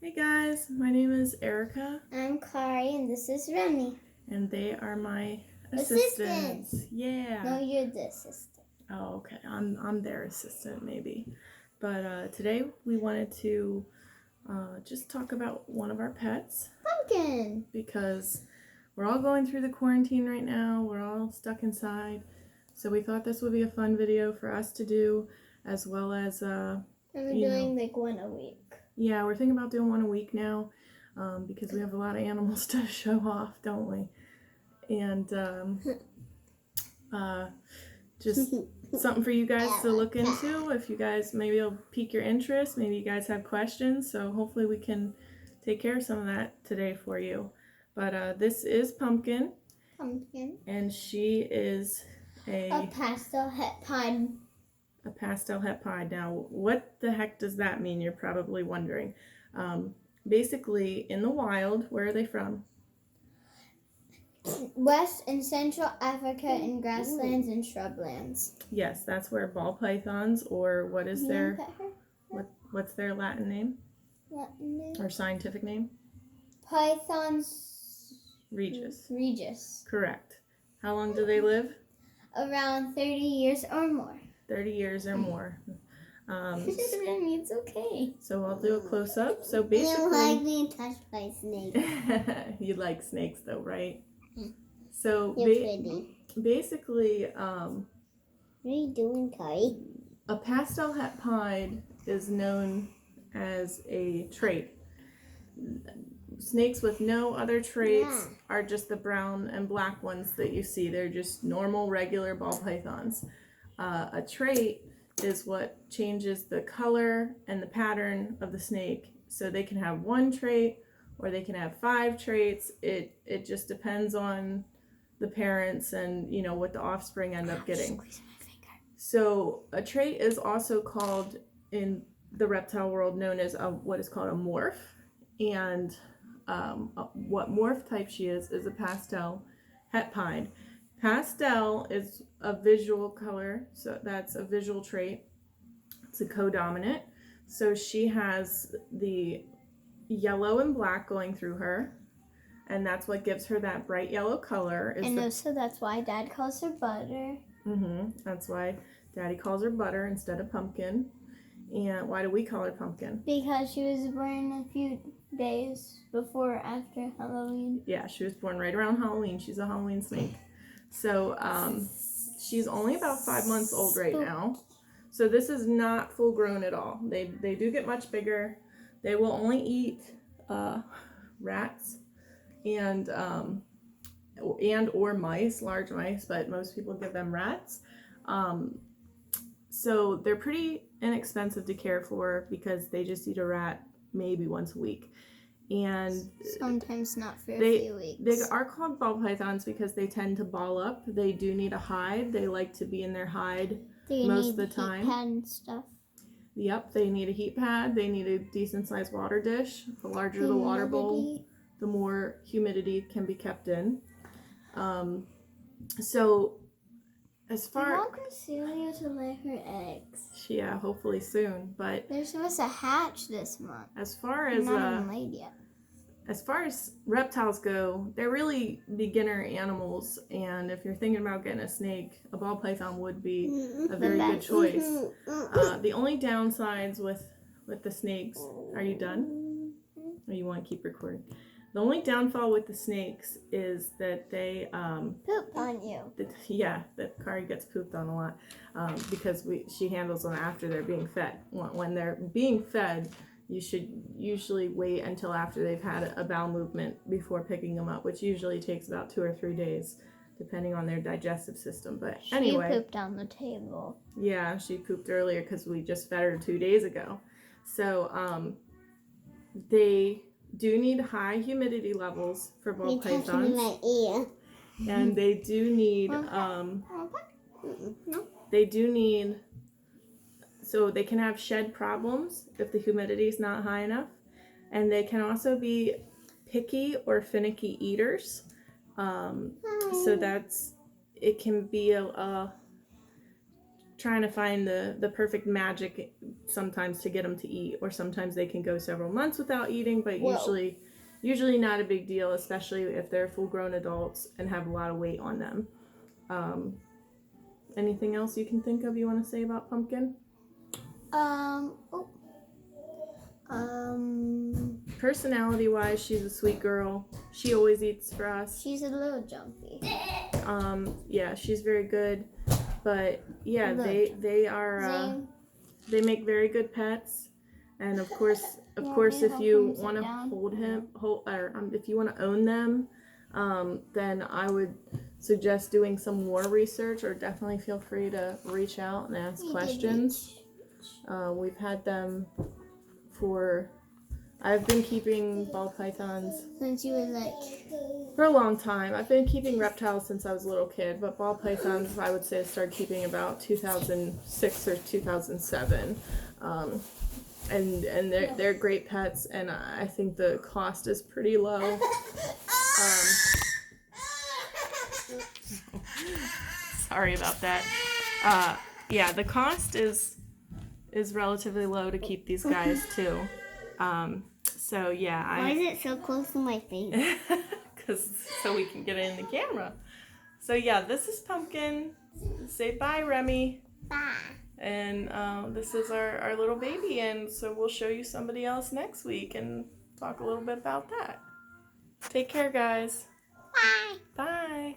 Hey guys, my name is Erica, I'm Kari, and this is Remy. and they are my Assistant. assistants. Yeah. No, you're the assistant. Oh, okay. I'm their assistant maybe, but today we wanted to just talk about one of our pets Pumpkin. because we're all going through the quarantine right now. We're all stuck inside, so we thought this would be a fun video for us to do, as well as And we're doing like one a week. Yeah, we're thinking about doing one a week now, because we have a lot of animals to show off, don't we? And just something for you guys to look into. If you guys, maybe it'll pique your interest. Maybe you guys have questions. So hopefully we can take care of some of that today for you. But this is Pumpkin. Pumpkin. And she is A pastel het pie. A pastel het pied. Now, what the heck does that mean? You're probably wondering. Basically, in the wild, where are they from? West and Central Africa in grasslands and shrublands. Yes, that's where ball pythons, or what is their what's their Latin name? Latin name? Or scientific name? Pythons Regis. Correct. How long do they live? Around 30 years or more. 30 years or more. It's okay. So I'll do a close-up. So basically, I don't like being touched by snakes. You like snakes though, right? So basically, what are you doing, Kari? a pastel het pied is known as a trait. Snakes with no other traits are just the brown and black ones that you see. They're just normal, regular ball pythons. A trait is what changes the color and the pattern of the snake. So they can have one trait or they can have 5 traits. It just depends on the parents and what the offspring end up getting. So a trait is also called, in the reptile world, known as what is called a morph. And what morph type she is a pastel het pied. Pastel is a visual color, so that's a visual trait. It's a codominant. So she has the yellow and black going through her, and that's what gives her that bright yellow color. So that's why Dad calls her Butter. That's why Daddy calls her Butter instead of Pumpkin. And why do we call her Pumpkin? Because she was born a few days before or after Halloween. Yeah, she was born right around Halloween. She's a Halloween snake. So she's only about 5 months old right now. So this is not full grown at all. They do get much bigger. They will only eat rats and or mice, large mice, but most people give them rats. So they're pretty inexpensive to care for because they just eat a rat maybe once a week. And sometimes not for a few weeks. They are called ball pythons because they tend to ball up. They do need a hide. They like to be in their hide most of the time. Heat pad and stuff. Yep, they need a heat pad. They need a decent sized water dish. The larger the water bowl, the more humidity can be kept in. So as far, I want Celia to lay her eggs. Yeah, hopefully soon. But they're supposed to hatch this month. As far as not even laid yet. As far as reptiles go, they're really beginner animals, and if you're thinking about getting a snake, a ball python would be a very good choice. The only downsides with the snakes, are you done? Or you want to keep recording? The only downfall with the snakes is that they poop on you. That Kari gets pooped on a lot because she handles them after they're being fed. When they're being fed, you should usually wait until after they've had a bowel movement before picking them up, which usually takes about 2 or 3 days, depending on their digestive system. But anyway, she pooped on the table. Yeah, she pooped earlier because we just fed her 2 days ago. So they do need high humidity levels for ball pythons. My ear. And they do need so they can have shed problems if the humidity is not high enough, and they can also be picky or finicky eaters. So it can be trying to find the perfect magic sometimes to get them to eat, or sometimes they can go several months without eating, but usually not a big deal, especially if they're full-grown adults and have a lot of weight on them. Anything else you can think of you want to say about Pumpkin? Personality-wise, she's a sweet girl. She always eats for us. She's a little jumpy. Yeah, she's very good. But yeah, they are they make very good pets. And of course, if you want to if you want to own them, then I would suggest doing some more research, or definitely feel free to reach out and ask questions. We've had them I've been keeping ball pythons since you were for a long time. I've been keeping reptiles since I was a little kid, but ball pythons I would say I started keeping about 2006 or 2007. And they're great pets, and I think the cost is pretty low. Sorry about that. Yeah, the cost is relatively low to keep these guys too. So yeah, Why is it so close to my face? So we can get it in the camera. So yeah, this is Pumpkin. Say bye, Remy. Bye. And this is our little baby, and so we'll show you somebody else next week and talk a little bit about that. Take care, guys. Bye. Bye.